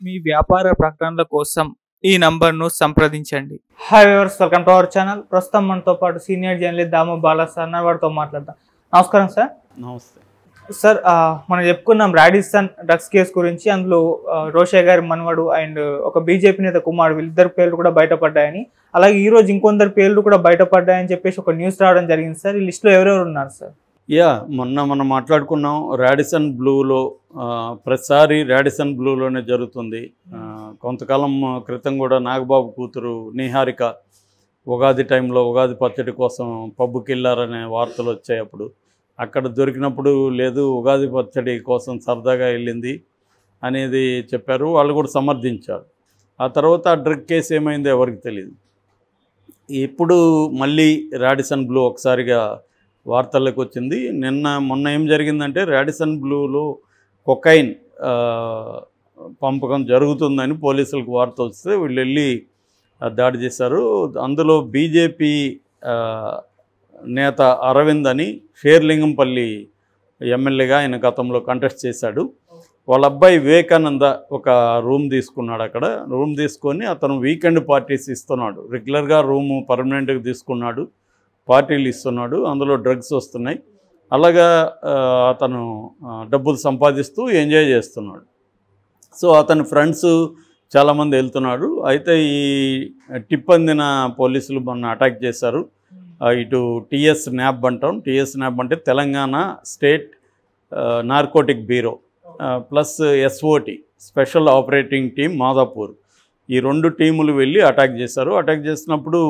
మీ వ్యాపార ప్రకటనల కోసం ఈ నంబర్ను సంప్రదించండి. Hi viewers, welcome to our channel. ప్రస్తుతం మనతో పాటు సీనియర్ జర్నలిస్ట్ దాము బాలా సార్ వారితో మాట్లాడతాం. నమస్కారం సార్. నమస్తే సార్. మనం చెప్పుకున్నాం రాడిసన్ డ్రగ్స్ కేసు గురించి. అందులో రోషయ్య గారి మనవడు అండ్ ఒక బీజేపీ నేత కుమారుడు వీళ్ళిద్దరు పేర్లు కూడా బయటపడ్డాయని, అలాగే ఈ రోజు ఇంకొందరు పేర్లు కూడా బయటపడ్డాయని చెప్పేసి ఒక న్యూస్ రావడం జరిగింది సార్. ఈ లిస్టులో ఎవరెవరు ఉన్నారు సార్? మనం మాట్లాడుకున్నాం రాడిసన్ బ్లూలో. ప్రతిసారి రాడిసన్ బ్లూలోనే జరుగుతుంది. కొంతకాలం క్రితం కూడా నాగబాబు కూతురు నిహారిక ఉగాది టైంలో ఉగాది పచ్చడి కోసం పబ్బుకి వెళ్ళారనే వార్తలు వచ్చాయి. అప్పుడు అక్కడ దొరికినప్పుడు లేదు, ఉగాది పచ్చడి కోసం సరదాగా వెళ్ళింది అనేది చెప్పారు. వాళ్ళు కూడా సమర్థించారు. ఆ తర్వాత ఆ డ్రగ్ కేసు ఏమైందో ఎవరికి తెలియదు. ఇప్పుడు మళ్ళీ రాడిసన్ బ్లూ ఒకసారిగా వార్తల్లోకి వచ్చింది. మొన్న ఏం జరిగిందంటే రాడిసన్ బ్లూలో కొకైన్ పంపకం జరుగుతుందని పోలీసులకు వార్త వస్తే వీళ్ళు వెళ్ళి దాడి చేశారు. అందులో బీజేపీ నేత అరవింద్ అని షేర్లింగంపల్లి ఎమ్మెల్యేగా ఆయన గతంలో కంటెస్ట్ చేశాడు. వాళ్ళ అబ్బాయి వివేకానంద ఒక రూమ్ తీసుకున్నాడు. అక్కడ రూమ్ తీసుకొని అతను వీకెండ్ పార్టీస్ ఇస్తున్నాడు. రెగ్యులర్గా రూము పర్మనెంట్గా తీసుకున్నాడు, పార్టీలు ఇస్తున్నాడు, అందులో డ్రగ్స్ వస్తున్నాయి. అలాగా అతను డబ్బులు సంపాదిస్తూ ఎంజాయ్ చేస్తున్నాడు. సో అతని ఫ్రెండ్స్ చాలామంది వెళ్తున్నాడు. అయితే ఈ టిప్ అందిన పోలీసులు మొన్న అటాక్ చేశారు. ఇటు టీఎస్ న్యాబ్ అంటాం. టీఎస్ న్యాబ్ అంటే Telangana state narcotic bureau plus SOT special operating team Madhapur, ఈ రెండు టీములు వెళ్ళి అటాక్ చేశారు. అటాక్ చేసినప్పుడు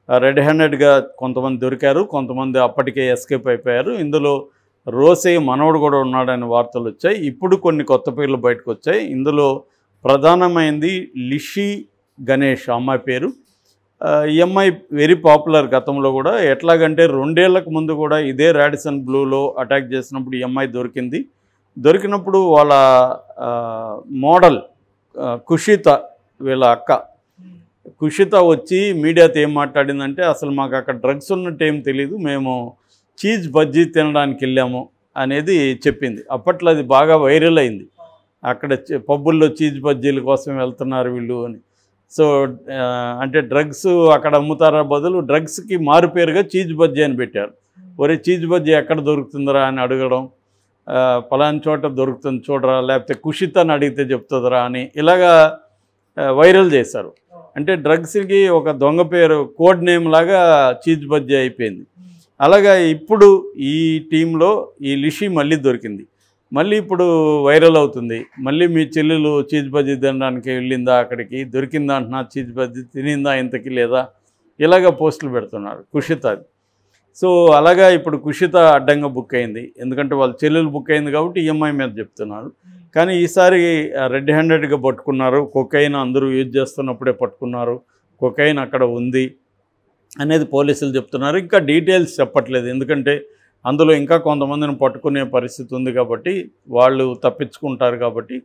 రెడ్ హ్యాండెడ్గా కొంతమంది దొరికారు, కొంతమంది అప్పటికే ఎస్కేప్ అయిపోయారు. ఇందులో రోసయ్య మనవడు కూడా ఉన్నాడని వార్తలు వచ్చాయి. ఇప్పుడు కొన్ని కొత్త పేర్లు బయటకు వచ్చాయి. ఇందులో ప్రధానమైంది లిషి గణేష్ అమ్మాయి పేరు. ఈ అమ్మాయి వెరీ పాపులర్ గతంలో కూడా. ఎట్లాగంటే 2 ఏళ్లకు ముందు కూడా ఇదే రాడిసన్ బ్లూలో అటాక్ చేసినప్పుడు ఈ అమ్మాయి దొరికింది. దొరికినప్పుడు వాళ్ళ మోడల్ కుషిత, వీళ్ళ అక్క కుషిత వచ్చి మీడియాతో ఏం మాట్లాడిందంటే, అసలు మాకు అక్కడ డ్రగ్స్ ఉన్నట్టు ఏం తెలీదు, మేము చీజ్ బజ్జీ తినడానికి వెళ్ళాము అనేది చెప్పింది. అప్పట్లో అది బాగా వైరల్ అయింది. అక్కడ పబ్బుల్లో చీజ్ బజ్జీల కోసం వెళ్తున్నారు వీళ్ళు అని. సో అంటే డ్రగ్స్ అక్కడ అమ్ముతారా బదులు డ్రగ్స్కి మారు పేరుగా చీజ్ బజ్జీ అని పెట్టారు. ఒరే చీజ్ బజ్జీ ఎక్కడ దొరుకుతుందిరా అని అడగడం, పలానా చోట దొరుకుతుంది చూడరా, లేకపోతే కుషిత అని అడిగితే చెప్తుందిరా అని ఇలాగా వైరల్ చేశారు. అంటే డ్రగ్స్కి ఒక దొంగ పేరు, కోడ్ నేమ్ లాగా చీజ్ బజ్జీ అయిపోయింది. అలాగా ఇప్పుడు ఈ టీంలో ఈ లిషి మళ్ళీ దొరికింది. మళ్ళీ ఇప్పుడు వైరల్ అవుతుంది. మళ్ళీ మీ చెల్లెలు చీజ్ బజ్జీ తినడానికి వెళ్ళిందా, అక్కడికి దొరికిందా అంటున్నా, చీజ్ బజ్జీ తినిందా ఇంతకీ లేదా, ఇలాగ పోస్టులు పెడుతున్నారు కుషిత. సో అలాగా ఇప్పుడు కుషిత అడ్డంగా బుక్ అయింది. ఎందుకంటే వాళ్ళ చెల్లెలు బుక్ అయింది కాబట్టి ఈఎంఐ మీద చెప్తున్నారు. కానీ ఈసారి రెడ్ హ్యాండెడ్గా పట్టుకున్నారు. కొకైన్ అందరూ యూజ్ చేస్తున్నప్పుడే పట్టుకున్నారు. కొకైన్ అక్కడ ఉంది అనేది పోలీసులు చెప్తున్నారు. ఇంకా డీటెయిల్స్ చెప్పట్లేదు. ఎందుకంటే అందులో ఇంకా కొంతమందిని పట్టుకునే పరిస్థితి ఉంది కాబట్టి, వాళ్ళు తప్పించుకుంటారు కాబట్టి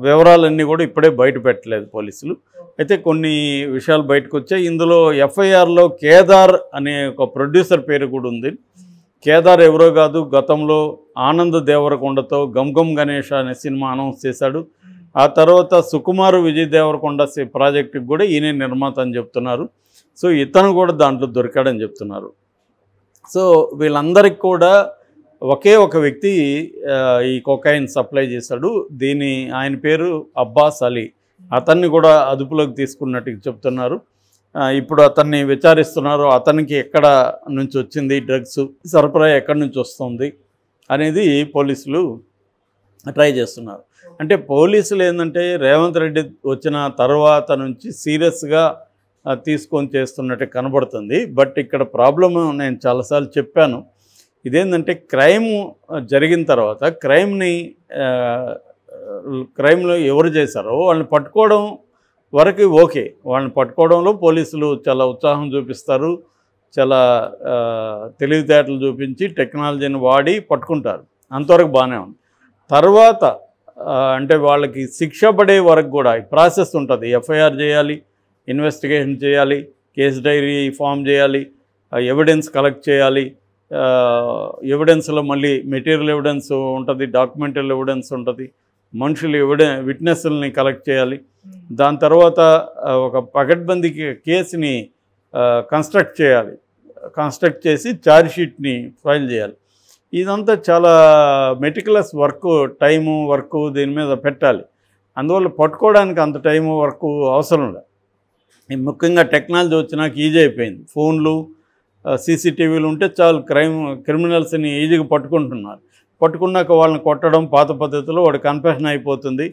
వివరాలన్నీ కూడా ఇప్పుడే బయట పెట్టలేదు పోలీసులు. అయితే కొన్ని విషయాలు బయటకు వచ్చాయి. ఇందులో ఎఫ్ఐఆర్లో కేదార్ అనే ఒక ప్రొడ్యూసర్ పేరు కూడా ఉంది. కేదార్ ఎవరో కాదు, గతంలో ఆనంద్ దేవరకొండతో గమ్ గమ్ గణేష్ అనే సినిమా అనౌన్స్ చేశాడు. ఆ తర్వాత సుకుమార్ విజయ్ దేవరకొండ ప్రాజెక్టుకి కూడా ఈయనే నిర్మాత అని చెప్తున్నారు. సో ఇతను కూడా దాంట్లో దొరికాడని చెప్తున్నారు. సో వీళ్ళందరికీ కూడా ఒకే ఒక వ్యక్తి ఈ కొకైన్ సప్లై చేశాడు. ఆయన పేరు అబ్బాస్ అలీ. అతన్ని కూడా అదుపులోకి తీసుకున్నట్టు చెప్తున్నారు. ఇప్పుడు అతన్ని విచారిస్తున్నారు. అతనికి ఎక్కడ నుంచి వచ్చింది డ్రగ్స్ సరఫరా, ఎక్కడి నుంచి వస్తుంది అనేది పోలీసులు ట్రై చేస్తున్నారు. అంటే పోలీసులు ఏంటంటే రేవంత్ రెడ్డి వచ్చిన తర్వాత నుంచి సీరియస్గా తీసుకొని చేస్తున్నట్టు కనబడుతుంది. బట్ ఇక్కడ ప్రాబ్లమ్ నేను చాలాసార్లు చెప్పాను. ఇదేంటంటే క్రైమ్ జరిగిన తర్వాత క్రైమ్లో ఎవరు చేశారో వాళ్ళని పట్టుకోవడం వరకు ఓకే. వాళ్ళని పట్టుకోవడంలో పోలీసులు చాలా ఉత్సాహం చూపిస్తారు, చాలా తెలివితేటలు చూపించి టెక్నాలజీని వాడి పట్టుకుంటారు. అంతవరకు బాగానే ఉంది. తర్వాత అంటే వాళ్ళకి శిక్ష పడే వరకు కూడా ప్రాసెస్ ఉంటుంది. ఎఫ్ఐఆర్ చేయాలి, ఇన్వెస్టిగేషన్ చేయాలి, కేసు డైరీ ఫామ్ చేయాలి, ఎవిడెన్స్ కలెక్ట్ చేయాలి, ఎవిడెన్స్లో మళ్ళీ మెటీరియల్ ఎవిడెన్స్ ఉంటుంది, డాక్యుమెంటల్ ఎవిడెన్స్ ఉంటుంది, మనుషులు విట్నెస్లని కలెక్ట్ చేయాలి. దాని తర్వాత ఒక పకడ్బందీ కేసుని కన్స్ట్రక్ట్ చేయాలి. కన్స్ట్రక్ట్ చేసి ఛార్జ్ షీట్ని ఫైల్ చేయాలి. ఇదంతా చాలా మెటికులస్ వర్క్, టైము వర్క్ దీని మీద పెట్టాలి. అందువల్ల పట్టుకోవడానికి అంత టైము వర్క్ అవసరం లేదు. ముఖ్యంగా టెక్నాలజీ వచ్చినాక ఈజీ అయిపోయింది. ఫోన్లు, సీసీటీవీలు ఉంటే చాలు క్రిమినల్స్ని ఈజీగా పట్టుకుంటున్నారు. పట్టుకున్నాక వాళ్ళని కొట్టడం పాత పద్ధతిలో వాడు కన్ఫెషన్ అయిపోతుంది.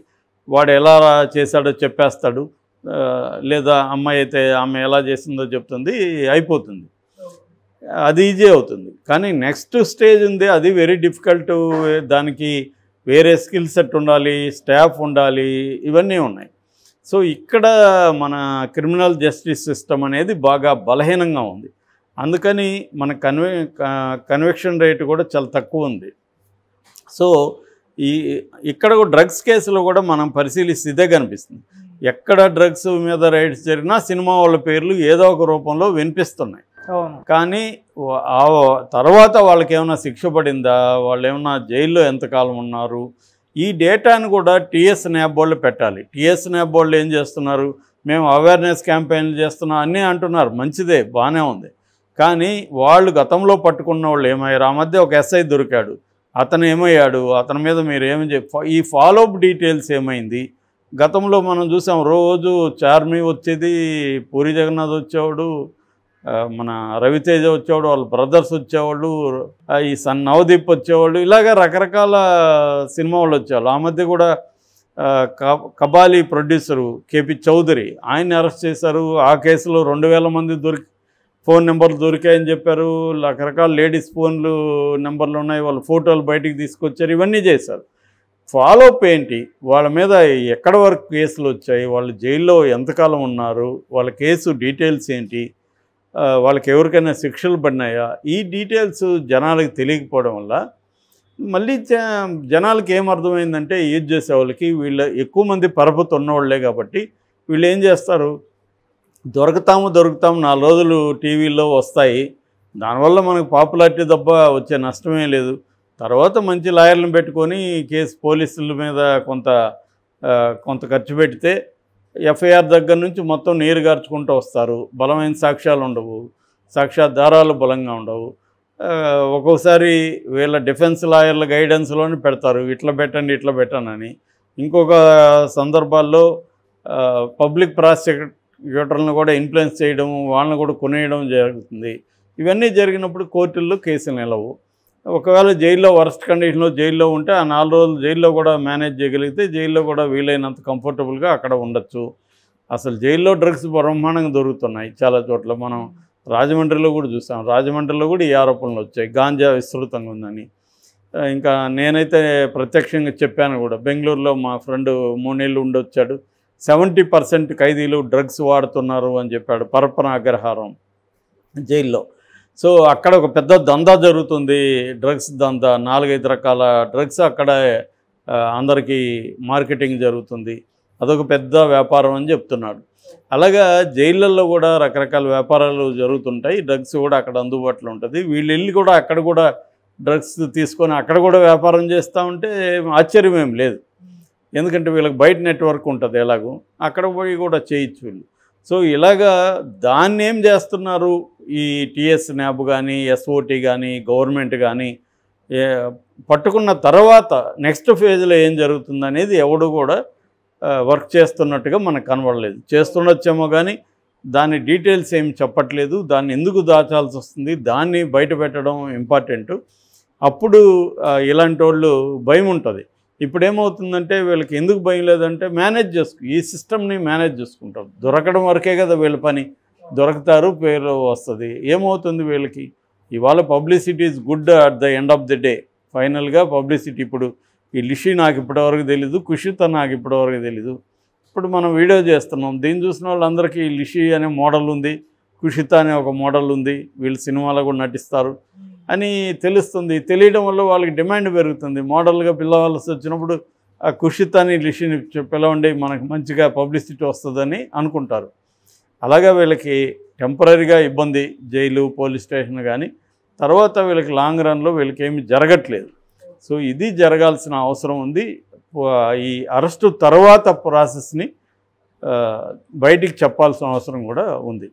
వాడు ఎలా చేశాడో చెప్పేస్తాడు, లేదా అమ్మాయి అయితే ఆమె ఎలా చేసిందో చెప్తుంది, అయిపోతుంది. అది ఈజీ అవుతుంది. కానీ నెక్స్ట్ స్టేజ్ ఉంది, అది వెరీ డిఫికల్ట్. దానికి వేరే స్కిల్ సెట్ ఉండాలి, స్టాఫ్ ఉండాలి, ఇవన్నీ ఉన్నాయి. సో ఇక్కడ మన క్రిమినల్ జస్టిస్ సిస్టమ్ అనేది బాగా బలహీనంగా ఉంది. అందుకని మన కన్విక్షన్ రేటు కూడా చాలా తక్కువ ఉంది. సో ఇక్కడ డ్రగ్స్ కేసులో కూడా మనం పరిశీలిస్తే ఇదే కనిపిస్తుంది. ఎక్కడ డ్రగ్స్ మీద రైడ్స్ జరిగినా సినిమా వాళ్ళ పేర్లు ఏదో ఒక రూపంలో వినిపిస్తున్నాయి. కానీ తర్వాత వాళ్ళకి ఏమైనా శిక్ష పడిందా, వాళ్ళు ఏమైనా జైల్లో ఎంతకాలం ఉన్నారు, ఈ డేటాను కూడా టీఎస్ న్యాబ్ వాళ్ళు పెట్టాలి. టీఎస్ న్యాబ్ వాళ్ళు ఏం చేస్తున్నారు, మేము అవేర్నెస్ క్యాంపెయిన్లు చేస్తున్నాం అన్నీ అంటున్నారు, మంచిదే, బాగానే ఉంది. కానీ వాళ్ళు గతంలో పట్టుకున్న వాళ్ళు ఏమయ్యారు? ఆ మధ్య ఒక ఎస్ఐ దొరికాడు, అతను ఏమయ్యాడు, అతని మీద మీరు ఏమి ఈ ఫాలోఅప్ డీటెయిల్స్ ఏమైంది? గతంలో మనం చూసాం, రోజు చార్మి వచ్చేది, పూరి జగన్నాథ్ వచ్చేవాడు, మన రవితేజ వచ్చేవాడు, వాళ్ళ బ్రదర్స్ వచ్చేవాళ్ళు, ఈ నవదీప్ వచ్చేవాళ్ళు, ఇలాగ రకరకాల సినిమా వాళ్ళు వచ్చేవాళ్ళు. ఆ మధ్య కూడా కబాలీ ప్రొడ్యూసరు కేపీ చౌదరి, ఆయన్ని అరెస్ట్ చేశారు. ఆ కేసులో 2000 మంది ఫోన్ నెంబర్లు దొరికాయని చెప్పారు. రకరకాల లేడీస్ ఫోన్లు నెంబర్లు ఉన్నాయి, వాళ్ళ ఫోటోలు బయటికి తీసుకొచ్చారు, ఇవన్నీ చేశారు. ఫాలోఅప్ ఏంటి, వాళ్ళ మీద ఎక్కడ వరకు కేసులు వచ్చాయి, వాళ్ళు జైల్లో ఎంతకాలం ఉన్నారు, వాళ్ళ కేసు డీటెయిల్స్ ఏంటి, వాళ్ళకి ఎవరికైనా శిక్షలు పడినాయా, ఈ డీటెయిల్స్ జనాలకు తెలియకపోవడం వల్ల మళ్ళీ జనాలకి ఏమర్థమైందంటే, యూజ్ చేసే వాళ్ళకి వీళ్ళు ఎక్కువ మంది పరపతి ఉన్నవాళ్లే కాబట్టి వీళ్ళు ఏం చేస్తారు, దొరుకుతాము 4 రోజులు టీవీల్లో వస్తాయి, దానివల్ల మనకు పాపులారిటీ తప్ప వచ్చే నష్టమే లేదు. తర్వాత మంచి లాయర్లను పెట్టుకొని కేసు పోలీసుల మీద కొంత ఖర్చు పెడితే ఎఫ్ఐఆర్ దగ్గర నుంచి మొత్తం నీరు గార్చుకుంటూ వస్తారు. బలమైన సాక్ష్యాలు ఉండవు, సాక్ష్యాధారాలు బలంగా ఉండవు. ఒక్కొక్కసారి వీళ్ళ డిఫెన్స్ లాయర్ల గైడెన్స్లోనే పెడతారు, ఇట్లా పెట్టండి అని. ఇంకొక సందర్భాల్లో పబ్లిక్ ప్రాసిక్యూటర్లను కూడా ఇన్ఫ్లుయెన్స్ చేయడం, వాళ్ళని కూడా కొనేయడం జరుగుతుంది. ఇవన్నీ జరిగినప్పుడు కోర్టుల్లో కేసులు నిలవు. ఒకవేళ జైల్లో వరస్ట్ కండిషన్లో జైల్లో ఉంటే ఆ 4 రోజులు జైల్లో కూడా మేనేజ్ చేయగలిగితే జైల్లో కూడా వీలైనంత కంఫర్టబుల్గా అక్కడ ఉండొచ్చు. అసలు జైల్లో డ్రగ్స్ బ్రహ్మాండంగా దొరుకుతున్నాయి చాలా చోట్ల. మనం రాజమండ్రిలో కూడా చూసాం, రాజమండ్రిలో కూడా ఈ ఆరోపణలు వచ్చాయి, గాంజా విస్తృతంగా ఉందని. ఇంకా నేనైతే ప్రత్యక్షంగా చెప్పాను కూడా, బెంగళూరులో మా ఫ్రెండ్ 3 నెలలు ఉండొచ్చాడు, 70% ఖైదీలు డ్రగ్స్ వాడుతున్నారు అని చెప్పాడు, పరపన అగ్రహారం జైల్లో. సో అక్కడ ఒక పెద్ద దందా జరుగుతుంది, డ్రగ్స్ దందా, 4-5 రకాల డ్రగ్స్ అక్కడ అందరికీ మార్కెటింగ్ జరుగుతుంది, అదొక పెద్ద వ్యాపారం అని చెప్తున్నాడు. అలాగా జైళ్ళల్లో కూడా రకరకాల వ్యాపారాలు జరుగుతుంటాయి, డ్రగ్స్ కూడా అక్కడ అందుబాటులో ఉంటుంది. వీళ్ళు వెళ్ళి కూడా అక్కడ కూడా డ్రగ్స్ తీసుకొని అక్కడ కూడా వ్యాపారం చేస్తూ ఉంటే ఆశ్చర్యం ఏం లేదు, ఎందుకంటే వీళ్ళకి బయట నెట్వర్క్ ఉంటుంది ఎలాగో, అక్కడ పోయి కూడా చేయొచ్చు వీళ్ళు. సో ఇలాగా దాన్ని ఏం చేస్తున్నారు ఈ టీఎస్ న్యాబ్ కానీ, ఎస్ఓటీ కానీ, గవర్నమెంట్ కానీ పట్టుకున్న తర్వాత నెక్స్ట్ ఫేజ్లో ఏం జరుగుతుంది అనేది ఎవడు కూడా వర్క్ చేస్తున్నట్టుగా మనకు కనబడలేదు. చేస్తుండొచ్చేమో కానీ దాని డీటెయిల్స్ ఏం చెప్పట్లేదు, దాన్ని ఎందుకు దాచాల్సి వస్తుంది, దాన్ని బయట పెట్టడం ఇంపార్టెంట్. అప్పుడు ఇలాంటి వాళ్ళు భయం ఉంటుంది. ఇప్పుడు ఏమవుతుందంటే వీళ్ళకి ఎందుకు భయం లేదంటే ఈ సిస్టమ్ని మేనేజ్ చేసుకుంటారు. దొరకడం వరకే కదా వీళ్ళ పని, దొరుకుతారు, పేరు వస్తుంది. ఏమవుతుంది వీళ్ళకి, ఇవాళ publicity is good at the end of the day. ఫైనల్గా పబ్లిసిటీ, ఇప్పుడు ఈ లిషి నాకు ఇప్పటివరకు తెలీదు, కుషిత నాకు ఇప్పటివరకు తెలీదు. ఇప్పుడు మనం వీడియో చేస్తున్నాం, దీన్ని చూసిన వాళ్ళందరికీ లిషి అనే మోడల్ ఉంది, కుషిత అనే ఒక మోడల్ ఉంది, వీళ్ళు సినిమాలో కూడా నటిస్తారు అని తెలుస్తుంది. తెలియడం వల్ల వాళ్ళకి డిమాండ్ పెరుగుతుంది. మోడల్గా పిలవాల్సి వచ్చినప్పుడు ఆ కుషితాని లిషిని పిలవండి, మనకు మంచిగా పబ్లిసిటీ వస్తుందని అనుకుంటారు. అలాగా వీళ్ళకి టెంపరీగా ఇబ్బంది, జైలు, పోలీస్ స్టేషన్, కానీ తర్వాత వీళ్ళకి లాంగ్ రన్లో వీళ్ళకి ఏమి జరగట్లేదు. సో ఇది జరగాల్సిన అవసరం ఉంది. ఈ అరెస్టు తర్వాత ప్రాసెస్ని బయటికి చెప్పాల్సిన అవసరం కూడా ఉంది.